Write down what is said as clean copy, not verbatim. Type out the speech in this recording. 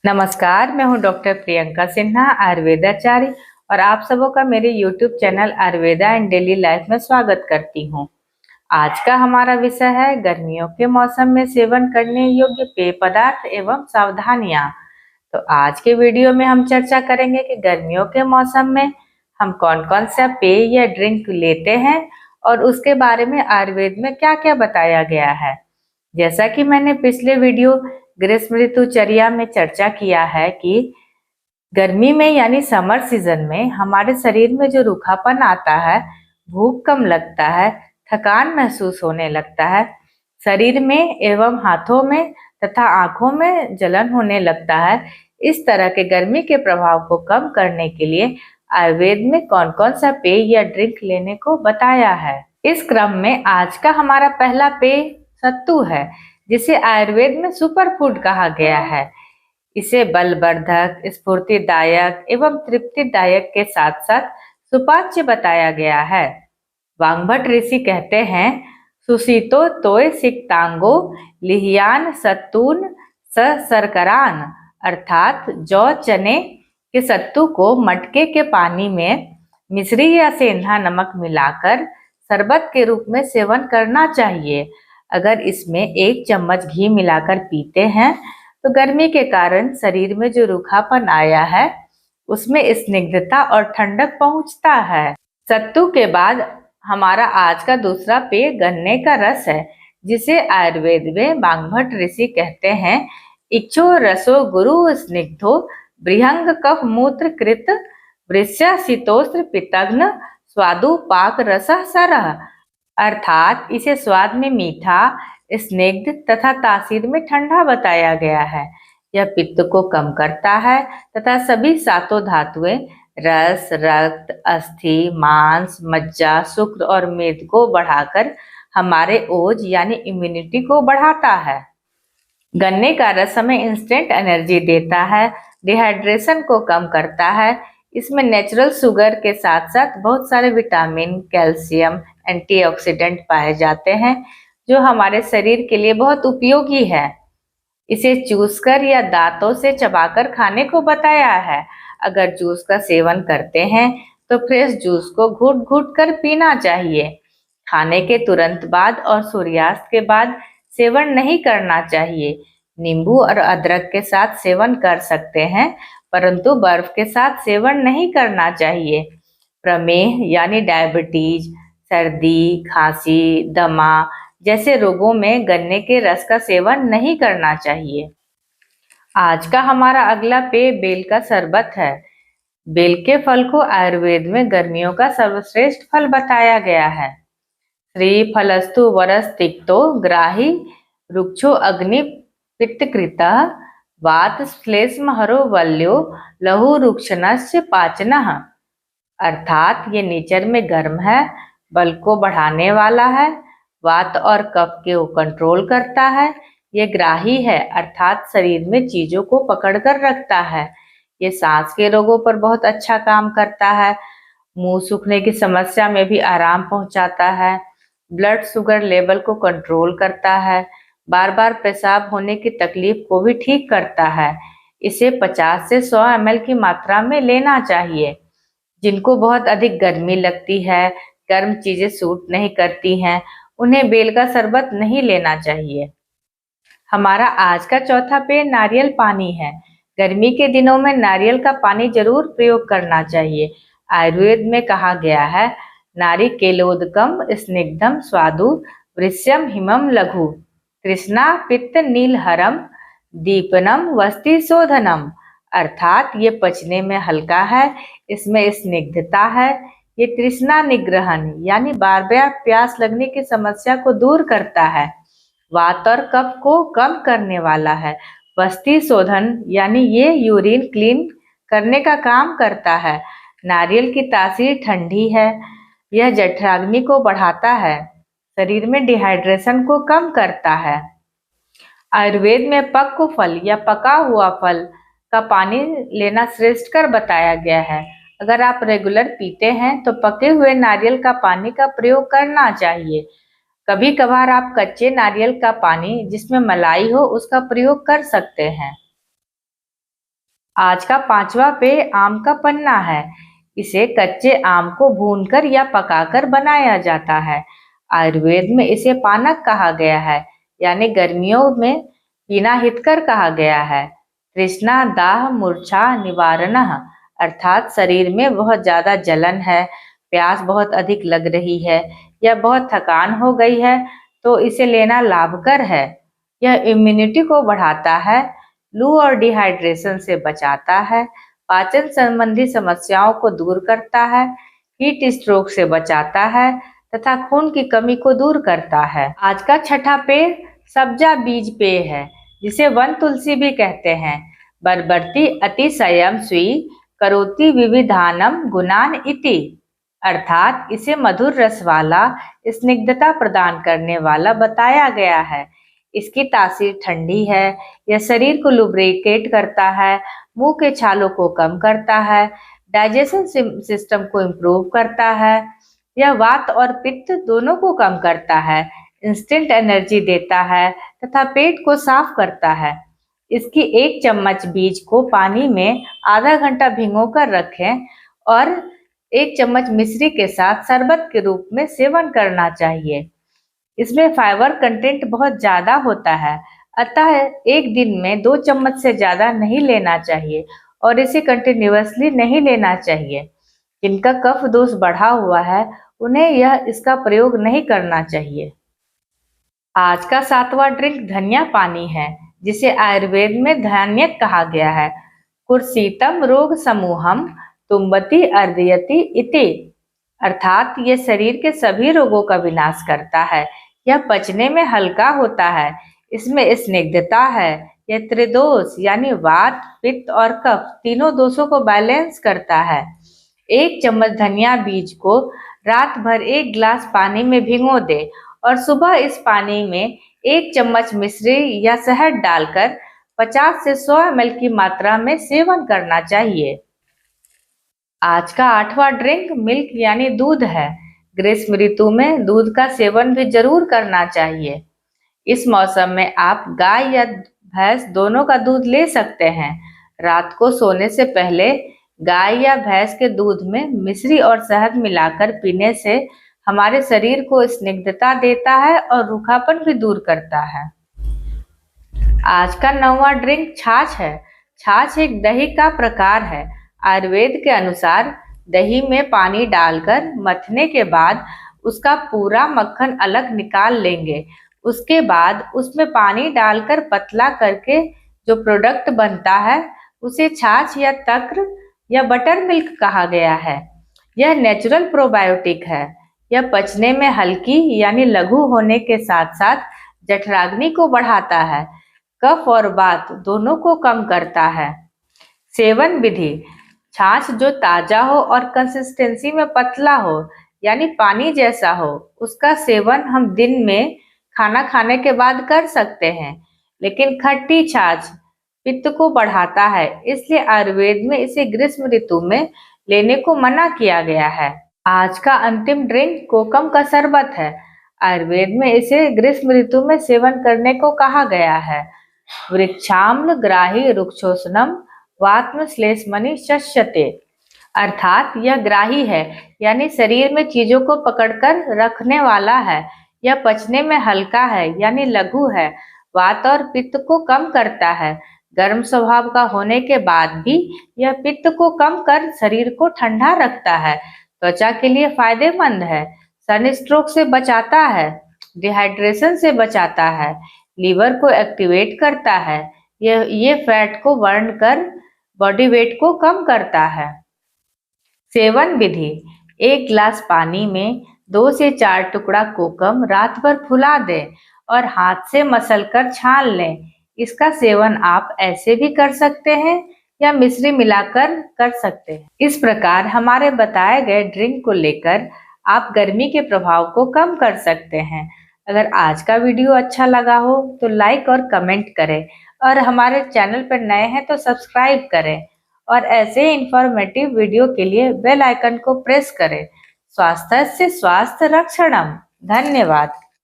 नमस्कार, मैं हूं डॉक्टर प्रियंका सिन्हा, आयुर्वेदाचार्य और आप सबों का मेरे YouTube channel Ayurveda and daily life में स्वागत करती हूं। आज का हमारा विषय है गर्मियों के मौसम में सेवन करने योग्य पेय पदार्थ एवं सावधानियां। तो आज के वीडियो में हम चर्चा करेंगे कि गर्मियों के मौसम में हम कौन कौन सा पेय या ड्रिंक लेते हैं और उसके बारे में आयुर्वेद में क्या क्या बताया गया है। जैसा कि मैंने पिछले वीडियो ग्रीष्म ऋतुचर्या में चर्चा किया है कि गर्मी में यानी समर सीजन में हमारे शरीर में जो रूखापन आता है, भूख कम लगता है, थकान महसूस होने लगता है, शरीर में एवं हाथों में तथा आंखों में जलन होने लगता है। इस तरह के गर्मी के प्रभाव को कम करने के लिए आयुर्वेद में कौन कौन सा पेय या ड्रिंक लेने को बताया है। इस क्रम में आज का हमारा पहला पेय सत्तू है, जिसे आयुर्वेद में सुपर फूड कहा गया है। इसे बलवर्धक, स्फूर्तिदायक एवं तृप्तिदायक के साथ साथ सुपाच्य बताया गया है। वाग्भट ऋषि कहते हैं, सुशीतो तोय सिक्तांगो लिहियान सत्तून स सरकरान, अर्थात जौ चने के सत्तू को मटके के पानी में मिश्री या सेंधा नमक मिलाकर शरबत के रूप में सेवन करना चाहिए। अगर इसमें 1 चम्मच घी मिलाकर पीते हैं तो गर्मी के कारण शरीर में जो रूखापन आया है उसमें स्निग्धता और ठंडक पहुंचता है। सत्तू के बाद हमारा आज का दूसरा पेय गन्ने का रस है, जिसे आयुर्वेद में वाग्भट ऋषि कहते हैं, इक्षो रसो गुरु स्निग्धो बृहंग कफ मूत्र कृत वृष्य शीतोस्त्र पितग्न स्वादु पाक रस सरह, अर्थात इसे स्वाद में मीठा, स्निग्ध तथा तासीर में ठंडा बताया गया है। यह पित्त को कम करता है तथा सभी सातों धातुएं रस, रक्त, अस्थि, मांस, मज्जा, शुक्र और मेद को बढ़ाकर हमारे ओज यानी इम्यूनिटी को बढ़ाता है। गन्ने का रस हमें इंस्टेंट एनर्जी देता है, डिहाइड्रेशन को कम करता है। इसमें नेचुरल शुगर के साथ साथ बहुत सारे विटामिन, कैल्शियम, एंटीऑक्सीडेंट पाए जाते हैं, जो हमारे शरीर के लिए बहुत उपयोगी है। इसे चूसकर या दांतों से चबाकर खाने को बताया है। अगर जूस का सेवन करते हैं तो फ्रेश जूस को घूट घूट कर पीना चाहिए। खाने के तुरंत बाद और सूर्यास्त के बाद सेवन नहीं करना चाहिए। नींबू और अदरक के साथ सेवन कर सकते हैं, परंतु बर्फ के साथ सेवन नहीं करना चाहिए। प्रमेह यानी डायबिटीज, सर्दी, खांसी, दमा जैसे रोगों में गन्ने के रस का सेवन नहीं करना चाहिए। आज का हमारा अगला पेय बेल का शरबत है। बेल के फल को आयुर्वेद में गर्मियों का सर्वश्रेष्ठ फल बताया गया है। श्री फलस्तु वरस तिक्तो ग्राही रुक्षो अग्नि पित्तकृतः वात श्लेष्म हरो वल्यो लहु रुक्षणस्य पाचनः, अर्थात ये नेचर में गर्म है, बल को बढ़ाने वाला है, वात और कफ को कंट्रोल करता है। ये ग्राही है, अर्थात शरीर में चीजों को पकड़कर रखता है। ये सांस के रोगों पर बहुत अच्छा काम करता है। मुंह सूखने की समस्या में भी आराम पहुंचाता है। ब्लड शुगर लेवल को कंट्रोल करता है। बार बार पेशाब होने की तकलीफ को भी ठीक करता है। इसे 50 से 100 ml की मात्रा में लेना चाहिए। जिनको बहुत अधिक गर्मी लगती है, गर्म चीजें सूट नहीं करती हैं, उन्हें बेल का शरबत नहीं लेना चाहिए। हमारा आज का चौथा पेय नारियल पानी है। गर्मी के दिनों में नारियल का पानी जरूर प्रयोग करना चाहिए। आयुर्वेद में कहा गया है, नारिकेलोदकम स्निग्धम स्वादु वृष्यम हिमम लघु कृष्णा पित्त नीलहरम दीपनम वस्ति शोधनम, अर्थात ये पचने में हल्का है, इसमें स्निग्धता है, ये तृष्णा निग्रहण यानी बार बार प्यास लगने की समस्या को दूर करता है, वात और कफ को कम करने वाला है, वस्ति शोधन यानी ये यूरिन क्लीन करने का काम करता है। नारियल की तासीर ठंडी है, यह जठराग्नि को बढ़ाता है, शरीर में डिहाइड्रेशन को कम करता है। आयुर्वेद में पक्व फल या पका हुआ फल का पानी लेना श्रेष्ठ कर बताया गया है। अगर आप रेगुलर पीते हैं तो पके हुए नारियल का पानी का प्रयोग करना चाहिए। कभी कभार आप कच्चे नारियल का पानी जिसमें मलाई हो उसका प्रयोग कर सकते हैं। आज का 5वां पेय आम का पन्ना है। इसे कच्चे आम को भूनकर या पकाकर बनाया जाता है। आयुर्वेद में इसे पानक कहा गया है, यानी गर्मियों में पीना हितकर कहा गया है। तृष्णा दाह मूर्छा निवारणः, अर्थात शरीर में बहुत ज्यादा जलन है, प्यास बहुत अधिक लग रही है या बहुत थकान हो गई है तो इसे लेना लाभकर है। यह इम्यूनिटी को बढ़ाता है, लू और डिहाइड्रेशन से बचाता है, पाचन संबंधी समस्याओं को दूर करता है, हीट स्ट्रोक से बचाता है तथा खून की कमी को दूर करता है। आज का छठा पेय सब्जा बीज पेय है, जिसे वन तुलसी भी कहते हैं। बर्बरती अतिशयम स्वी करोति विविधानम गुणान इति, अर्थात इसे मधुर रस वाला, स्निग्धता प्रदान करने वाला बताया गया है। इसकी तासीर ठंडी है, यह शरीर को लुब्रिकेट करता है, मुंह के छालों को कम करता है, डाइजेशन सिस्टम को इम्प्रूव करता है, यह वात और पित्त दोनों को कम करता है, इंस्टेंट एनर्जी देता है तथा पेट को साफ करता है। इसकी 1 चम्मच बीज को पानी में आधा घंटा भिगोकर रखें और 1 चम्मच मिश्री के साथ शरबत के रूप में सेवन करना चाहिए। इसमें फाइबर कंटेंट बहुत ज्यादा होता है, अतः एक दिन में 2 चम्मच से ज्यादा नहीं लेना चाहिए और इसे कंटिन्यूअसली नहीं लेना चाहिए। जिनका कफ दोष बढ़ा हुआ है उन्हें इसका प्रयोग नहीं करना चाहिए। आज का 7वां ड्रिंक धनिया पानी है, जिसे आयुर्वेद में धान्यक कहा गया है। कुर्सीतम रोग समूहम तुम्बति अर्दयति इति, अर्थात यह शरीर के सभी रोगों का विनाश करता है। यह पचने में हल्का होता है, इसमें स्निग्धता है। यह त्रिदोष यानी वात पित्त और कफ तीनों दोषों को बैलेंस करता है। 1 चम्मच धनिया बीज को रात भर 1 गिलास पानी में भिगो दे और सुबह इस पानी में 1 चम्मच मिश्री या शहद डालकर 50 से 100 ml की मात्रा में सेवन करना चाहिए। आज का 8वां ड्रिंक मिल्क यानी दूध है। ग्रीष्म ऋतु में दूध का सेवन भी जरूर करना चाहिए। इस मौसम में आप गाय या भैंस दोनों का दूध ले सकते हैं। रात को सोने से पहले गाय या भैंस के दूध में मिश्री और शहद मिलाकर पीने से हमारे शरीर को स्निग्धता देता है और रूखापन भी दूर करता है। आज का 9वां ड्रिंक छाछ है। छाछ एक दही का प्रकार है। आयुर्वेद के अनुसार दही में पानी डालकर मथने के बाद उसका पूरा मक्खन अलग निकाल लेंगे। उसके बाद उसमें पानी डालकर पतला करके जो प्रोडक्ट बनता है उसे छाछ या तक्र या बटर मिल्क कहा गया है। यह नेचुरल प्रोबायोटिक है। यह पचने में हल्की यानी लघु होने के साथ साथ जठराग्नि को बढ़ाता है, कफ और वात दोनों को कम करता है। सेवन विधि: छाछ जो ताजा हो और कंसिस्टेंसी में पतला हो यानी पानी जैसा हो, उसका सेवन हम दिन में खाना खाने के बाद कर सकते हैं। लेकिन खट्टी छाछ पित्त को बढ़ाता है, इसलिए आयुर्वेद में इसे ग्रीष्म ऋतु में लेने को मना किया गया है। आज का अंतिम ड्रिंक कोकम का शरबत है। आयुर्वेद में इसे ग्रीष्म ऋतु में सेवन करने को कहा गया है। वृक्षाम्ल ग्राही रुक्षोष्णम वात्म श्लेष्मणि शस्यते, अर्थात यह ग्राही है यानी शरीर में चीजों को पकड़कर रखने वाला है। यह पचने में हल्का है यानी लघु है, वात और पित्त को कम करता है। गर्म स्वभाव का होने के बाद भी यह पित्त को कम कर शरीर को ठंडा रखता है। त्वचा के लिए फायदेमंद है, सन स्ट्रोक से बचाता है, डिहाइड्रेशन से बचाता है, लीवर को एक्टिवेट करता है। ये फैट को बर्न कर बॉडी वेट को कम करता है। सेवन विधि: 1 गिलास पानी में 2 से 4 टुकड़ा कोकम रात भर फुला दें और हाथ से मसलकर छान लें। इसका सेवन आप ऐसे भी कर सकते हैं या मिश्री मिलाकर कर सकते हैं। इस प्रकार हमारे बताए गए ड्रिंक को लेकर आप गर्मी के प्रभाव को कम कर सकते हैं। अगर आज का वीडियो अच्छा लगा हो तो लाइक और कमेंट करें और हमारे चैनल पर नए हैं तो सब्सक्राइब करें और ऐसे इंफॉर्मेटिव वीडियो के लिए बेल आइकन को प्रेस करें। स्वास्थ्य से स्वास्थ्य रक्षणम। धन्यवाद।